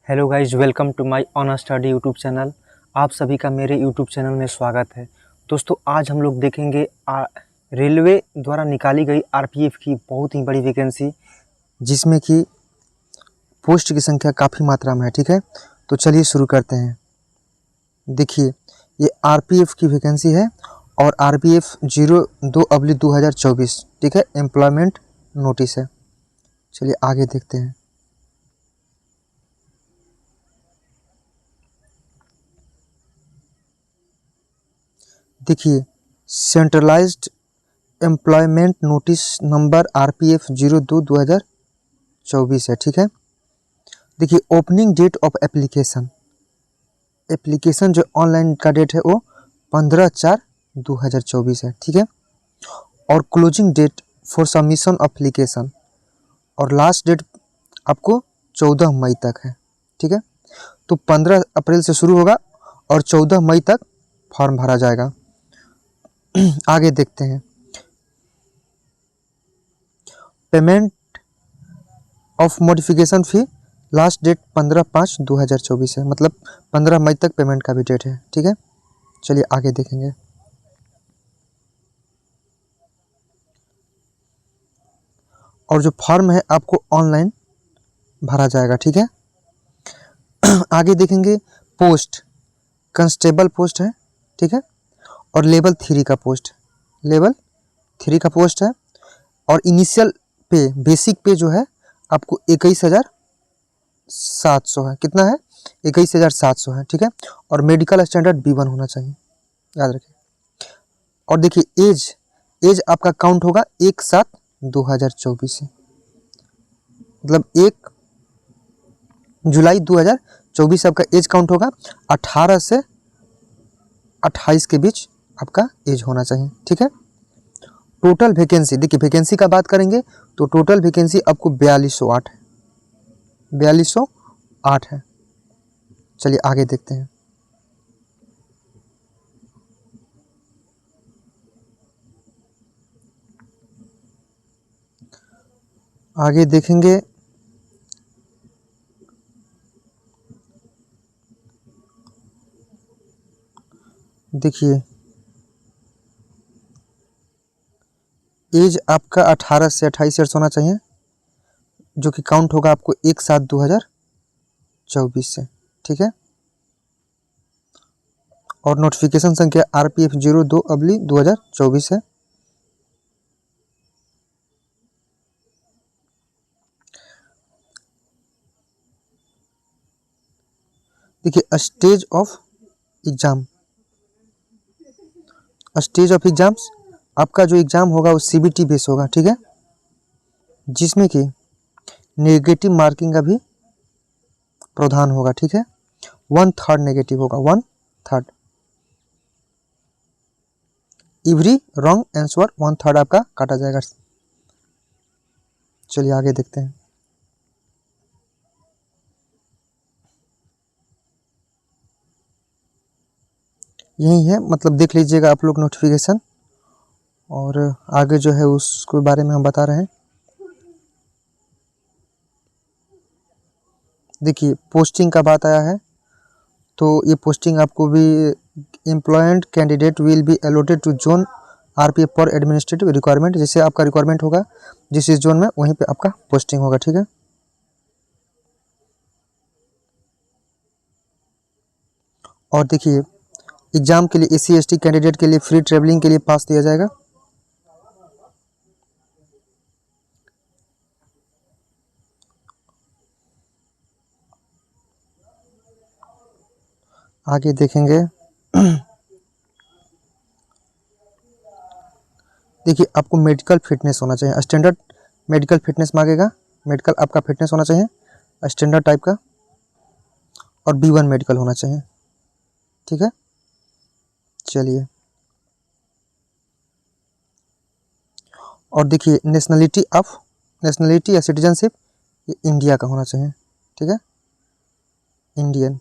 Hello guys, welcome to my on study YouTube channel. आप सभी का मेरे यूट्यूब चैनल में स्वागत है। दोस्तों, आज हम लोग देखेंगे रेलवे द्वारा निकाली गई आरपीएफ की बहुत ही बड़ी वैकेंसी, जिसमें कि पोस्ट की संख्या काफ़ी मात्रा में है। ठीक है, तो चलिए शुरू करते हैं। देखिए, ये आरपीएफ की वैकेंसी है और आरपीएफ 02/2024, ठीक है, एम्प्लॉयमेंट नोटिस है। चलिए आगे देखते हैं। देखिए, centralised employment notice number RPF 02/2024 है। ठीक है, देखिए, ओपनिंग डेट ऑफ एप्लीकेशन जो ऑनलाइन का डेट है वो 15/4/2024 है। ठीक है, और closing date for submission application और लास्ट डेट आपको 14 मई तक है। ठीक है, तो 15 अप्रैल से शुरू होगा और 14 मई तक फॉर्म भरा जाएगा। आगे देखते हैं। Payment of modification fee last date 15/5/2024 है, मतलब 15 मई तक पेमेंट का भी डेट है। ठीक है, चलिए आगे देखेंगे। और जो फॉर्म है आपको ऑनलाइन भरा जाएगा। ठीक है, आगे देखेंगे। पोस्ट कांस्टेबल पोस्ट है। ठीक है, और लेवल 3 का पोस्ट है। और इनिशियल पे, बेसिक पे जो है आपको 21,700 है। कितना है? 21,700 है। ठीक है, और मेडिकल स्टैंडर्ड B1 होना चाहिए, याद रखिए। और देखिए, एज आपका काउंट होगा 1/7/2024 से, मतलब 1 जुलाई 2024 आपका एज काउंट होगा। 18 से 28 के बीच आपका एज होना चाहिए। ठीक है, टोटल वैकेंसी, देखिए वैकेंसी का बात करेंगे तो टोटल वैकेंसी आपको 4208 है। 4208 है। चलिए आगे देखते हैं। आगे देखेंगे। देखिए, एज आपका 18 से 28 ईयर्स होना चाहिए, जो कि काउंट होगा आपको 1/7/2024 से। ठीक है, और नोटिफिकेशन संख्या आरपीएफ 02/2024 है। देखिए, स्टेज ऑफ एग्जाम्स, आपका जो एग्जाम होगा वो सीबीटी बेस होगा। ठीक है, जिसमें कि नेगेटिव मार्किंग का भी प्रावधान होगा। ठीक है, 1/3 नेगेटिव होगा, 1/3। एवरी रॉन्ग आंसर 1/3 आपका काटा जाएगा। चलिए आगे देखते हैं। यही है, मतलब देख लीजिएगा आप लोग नोटिफिकेशन, और आगे जो है उसके बारे में हम बता रहे हैं। देखिए, पोस्टिंग का बात आया है, तो ये पोस्टिंग आपको भी employed candidate will be allotted to zone RPF for administrative requirement. जैसे आपका रिक्वायरमेंट होगा जिस इस जोन में, वहीं पे आपका पोस्टिंग होगा। ठीक है, और देखिए, एग्जाम के लिए SC ST कैंडिडेट के लिए फ्री ट्रेवलिंग के लिए पास दिया जाएगा। आगे देखेंगे। देखिए, आपको मेडिकल फिटनेस होना चाहिए, स्टैंडर्ड मेडिकल फिटनेस मांगेगा। मेडिकल आपका फिटनेस होना चाहिए स्टैंडर्ड टाइप का, और B1 मेडिकल होना चाहिए। ठीक है, चलिए। और देखिए, नेशनलिटी या सिटीजनशिप ये इंडिया का होना चाहिए। ठीक है, इंडियन।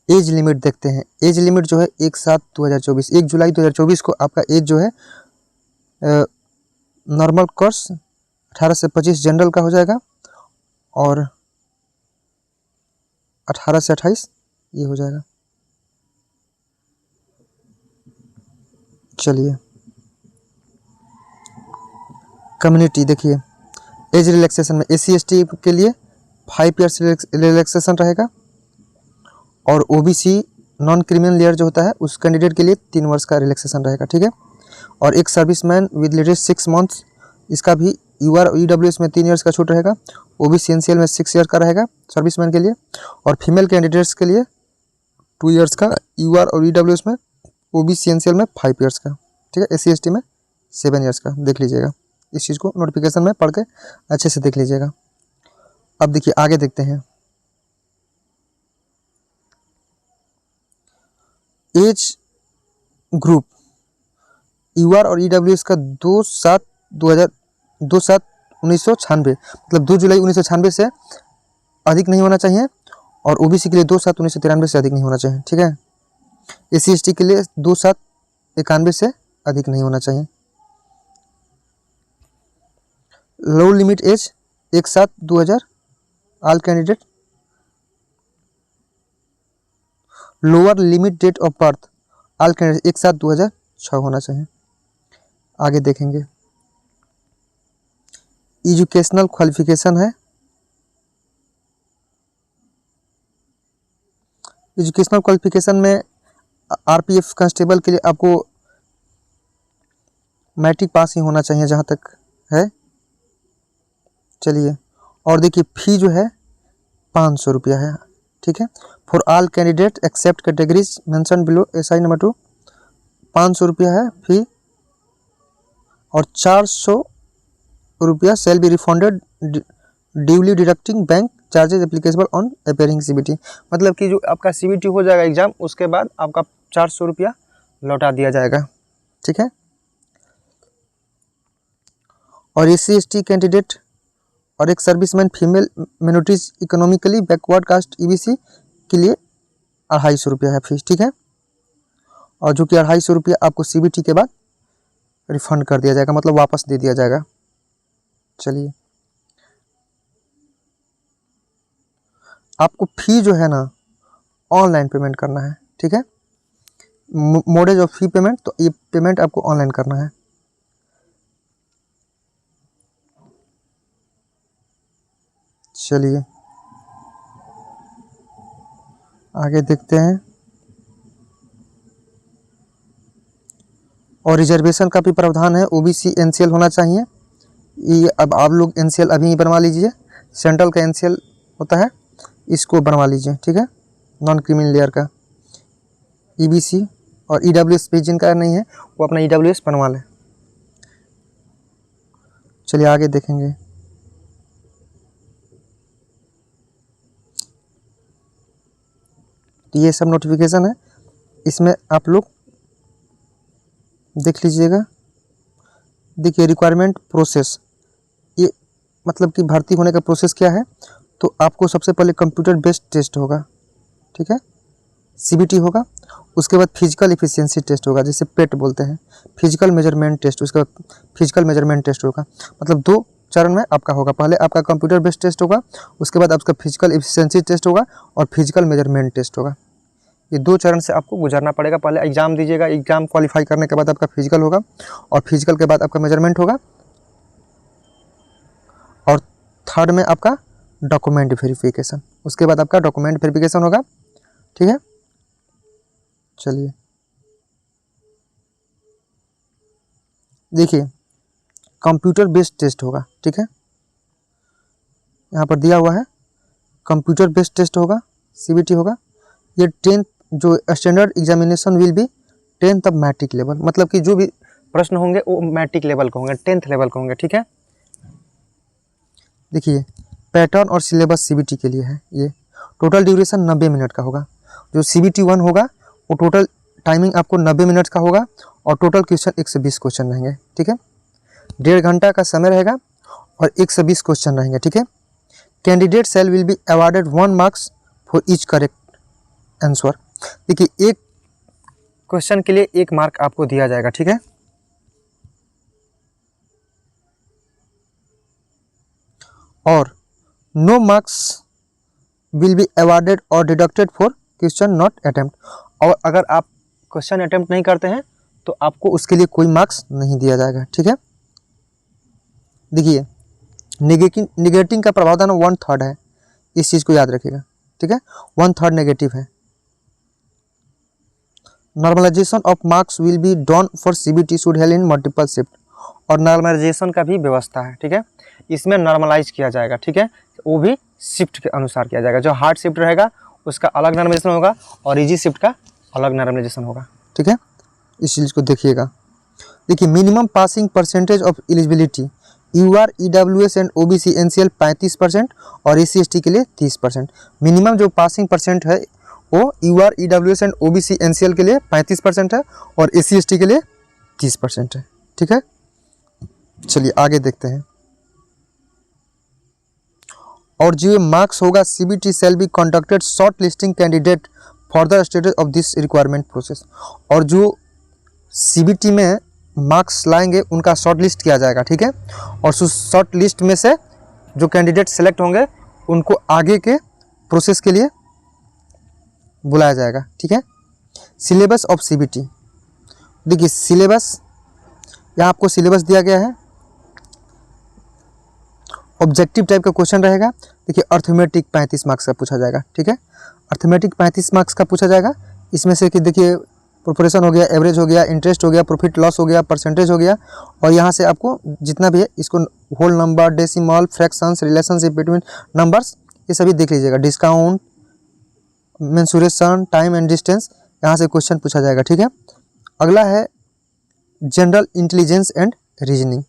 एज लिमिट देखते हैं। एज लिमिट जो है 1/7/2024, 1 जुलाई 2024 को आपका एज जो है नॉर्मल कोर्स 18 से 25 जनरल का हो जाएगा, और 18 से 28 ये हो जाएगा। चलिए कम्युनिटी देखिए, एज रिलैक्सेशन में SC/ST के लिए 5 ईयर्स रिलैक्सेशन रहेगा और OBC नॉन क्रिमिनल लेयर जो होता है उस कैंडिडेट के लिए 3 वर्ष का रिलैक्सेशन रहेगा, ठीक है। और एक सर्विसमैन विद लेटेस्ट 6 मंथ्स, इसका भी UR और EWS में 3 ईयर्स का छूट रहेगा। OBC NCL में 6 ईयर का रहेगा सर्विसमैन के लिए, और फीमेल कैंडिडेट्स के लिए 2 ईयर्स का, UR और EWS में, OBC NCL में 5 ईयर्स का, ठीक है। SC/ST में 7 ईयर्स का। देख लीजिएगा इस चीज़ को, नोटिफिकेशन में पढ़ के अच्छे से देख लीजिएगा। अब देखिए आगे देखते हैं। एज ग्रुप UR और EWS का 2/7/1996 मतलब 2 जुलाई 1996 से अधिक नहीं होना चाहिए, और OBC के लिए 2/7/1993 से अधिक नहीं होना चाहिए, ठीक है। SC/ST के लिए 2/7/91 से अधिक नहीं होना चाहिए। Lower limit age 1/7/2000 all candidate. Lower limit date of birth all candidate 1/7/2006 होना चाहिए। आगे देखेंगे एजुकेशनल क्वालिफिकेशन है। एजुकेशनल क्वालिफिकेशन में RPF कांस्टेबल के लिए आपको मैट्रिक पास ही होना चाहिए जहाँ तक है। चलिए और देखिए फी जो है 500 रुपया है, ठीक है। For all candidate except categories mention below SI number 2 500 रुपया है फी, और 400 रुपया shall be refunded duly deducting bank charges applicable on appearing CBT। मतलब कि जो आपका CBT हो जाएगा एग्जाम, उसके बाद आपका 400 रुपया लौटा दिया जाएगा, ठीक है। और SC/ST कैंडिडेट और एक serviceman female minorities economically backward caste EBC के लिए 250 रुपया है फीस, ठीक है। और जो कि 250 रुपया आपको CBT के बाद रिफंड कर दिया जाएगा, मतलब वापस दे दिया जाएगा। चलिए आपको फी जो है ना ऑनलाइन पेमेंट करना है, ठीक है। मोडेज ऑफ फी पेमेंट, तो ये पेमेंट आपको ऑनलाइन करना है। चलिए आगे देखते हैं। और रिजर्वेशन का भी प्रावधान है। OBC NCL होना चाहिए। ये अब आप लोग NCL अभी ही बनवा लीजिए, सेंट्रल का NCL होता है, इसको बनवा लीजिए, ठीक है। नॉन क्रिमिनल लेयर का EBC और EWS पे जिनका नहीं है वो अपना EWS बनवा लें। चलिए आगे देखेंगे। तो ये सब नोटिफिकेशन है, इसमें आप लोग देख लीजिएगा। देखिए रिक्वायरमेंट प्रोसेस, ये मतलब कि भर्ती होने का प्रोसेस क्या है। तो आपको सबसे पहले कंप्यूटर बेस्ड टेस्ट होगा, ठीक है, CBT होगा। उसके बाद फिजिकल एफिशिएंसी टेस्ट होगा, जिसे पेट बोलते हैं, फिजिकल मेजरमेंट टेस्ट। उसके बाद फिजिकल मेजरमेंट टेस्ट होगा, मतलब 2 चरण में आपका होगा। पहले आपका कंप्यूटर बेस्ड टेस्ट होगा, उसके बाद आपका फिजिकल एफिशिएंसी टेस्ट होगा और फिजिकल मेजरमेंट टेस्ट होगा। ये 2 चरण से आपको गुजरना पड़ेगा। पहले एग्जाम दीजिएगा, एग्जाम क्वालिफाई करने के बाद आपका फिजिकल होगा, और फिजिकल के बाद आपका मेजरमेंट होगा, और थर्ड में आपका डॉक्यूमेंट वेरिफिकेशन। उसके बाद आपका डॉक्यूमेंट वेरिफिकेशन होगा, ठीक है। चलिए देखिए कंप्यूटर बेस्ड टेस्ट होगा, ठीक है, यहाँ पर दिया हुआ है कंप्यूटर बेस्ड टेस्ट होगा, CBT होगा। ये 10th जो standard examination will be 10th of matric level, मतलब कि जो भी प्रश्न होंगे वो मैट्रिक लेवल के होंगे, 10th लेवल के होंगे, ठीक है। देखिए पैटर्न और सिलेबस CBT के लिए है। ये टोटल ड्यूरेशन 90 मिनट का होगा। जो CBT 1 होगा वो टोटल टाइमिंग आपको 90 मिनट का होगा, और टोटल क्वेश्चन 120 क्वेश्चन रहेंगे, ठीक है। 1.5 घंटा का समय रहेगा और 120 क्वेश्चन रहेंगे, ठीक है। Candidate shall will be awarded 1 marks for each correct answer. देखिए एक क्वेश्चन के लिए 1 मार्क आपको दिया जाएगा, ठीक है। और no marks will be awarded और deducted for question not attempt. और अगर आप क्वेश्चन अटेम्प्ट नहीं करते हैं तो आपको उसके लिए कोई मार्क्स नहीं दिया जाएगा, ठीक है। देखिए निगेटिंग का प्रावधान 1/3 है, इस चीज़ को याद रखिएगा, ठीक है। 1/3 नेगेटिव है। Normalisation of marks will be done for CBT should held in multiple shift. और नॉर्मलाइजेशन का भी व्यवस्था है, ठीक है। इसमें नॉर्मलाइज किया जाएगा, ठीक है, वो भी शिफ्ट के अनुसार किया जाएगा। जो हार्ड शिफ्ट रहेगा उसका अलग नॉर्मलाइजेशन होगा और इजी शिफ्ट का अलग नॉर्मलाइजेशन होगा, ठीक है। इस चीज़ को देखिएगा। देखिए minimum passing percentage of eligibility UR EWS and OBC NCL 35% और एससी एसटी के लिए 30%। मिनिमम जो पासिंग परसेंट है वो UR EWS and OBC NCL के लिए 35% है और एससी एसटी के लिए 30% है, ठीक है। चलिए आगे देखते हैं। और जो मार्क्स होगा CBT shall be conducted short listing candidate further stages of this requirement process. और जो सीबीटी में मार्क्स लाएंगे उनका शॉर्ट लिस्ट किया जाएगा, ठीक है। और उस शॉर्ट लिस्ट में से जो कैंडिडेट सेलेक्ट होंगे उनको आगे के प्रोसेस के लिए बुलाया जाएगा, ठीक है। Syllabus of CBT. देखिए सिलेबस, यहाँ आपको सिलेबस दिया गया है। ऑब्जेक्टिव टाइप का क्वेश्चन रहेगा। देखिए अर्थमेटिक 35 मार्क्स का पूछा जाएगा, ठीक है। अर्थमेटिक 35 मार्क्स का पूछा जाएगा। इसमें से कि देखिए प्रोपोर्शन हो गया, एवरेज हो गया, इंटरेस्ट हो गया, प्रॉफिट लॉस हो गया, परसेंटेज हो गया, और यहाँ से आपको जितना भी है इसको whole number, decimal, fractions, relationship between numbers, ये सभी देख लीजिएगा। Discount, mensuration, time and distance, यहाँ से क्वेश्चन पूछा जाएगा, ठीक है। अगला है जनरल इंटेलिजेंस एंड रीजनिंग,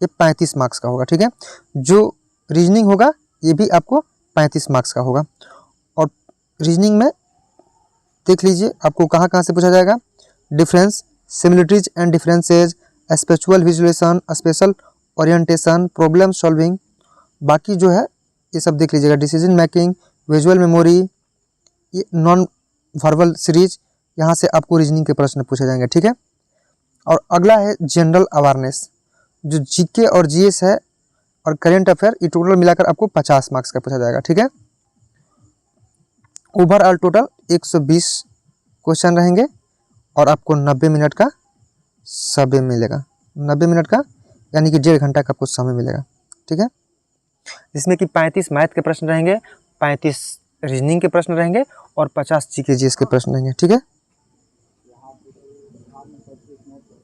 ये 35 मार्क्स का होगा, ठीक है। जो रीजनिंग होगा ये भी आपको 35 मार्क्स का होगा। और रीजनिंग में देख लीजिए आपको कहाँ कहाँ से पूछा जाएगा। Difference, similarities and differences, spatial visualisation, spatial orientation, problem solving, बाकी जो है ये सब देख लीजिएगा। डिसीजन मेकिंग, विजुअल मेमोरी, ये नॉन वर्बल सीरीज, यहाँ से आपको रीजनिंग के प्रश्न पूछे जाएंगे, ठीक है। और अगला है जनरल अवेयरनेस, जो जीके और जीएस है और करेंट अफेयर, ये टोटल मिलाकर आपको 50 मार्क्स का पूछा जाएगा, ठीक है। ओवरऑल टोटल 120 क्वेश्चन रहेंगे और आपको 90 मिनट का समय मिलेगा। 90 मिनट का यानी कि 1.5 घंटा का आपको समय मिलेगा, ठीक है। जिसमें कि 35 मैथ के प्रश्न रहेंगे, 35 रीजनिंग के प्रश्न रहेंगे और 50 जीके जीएस के प्रश्न रहेंगे, ठीक है।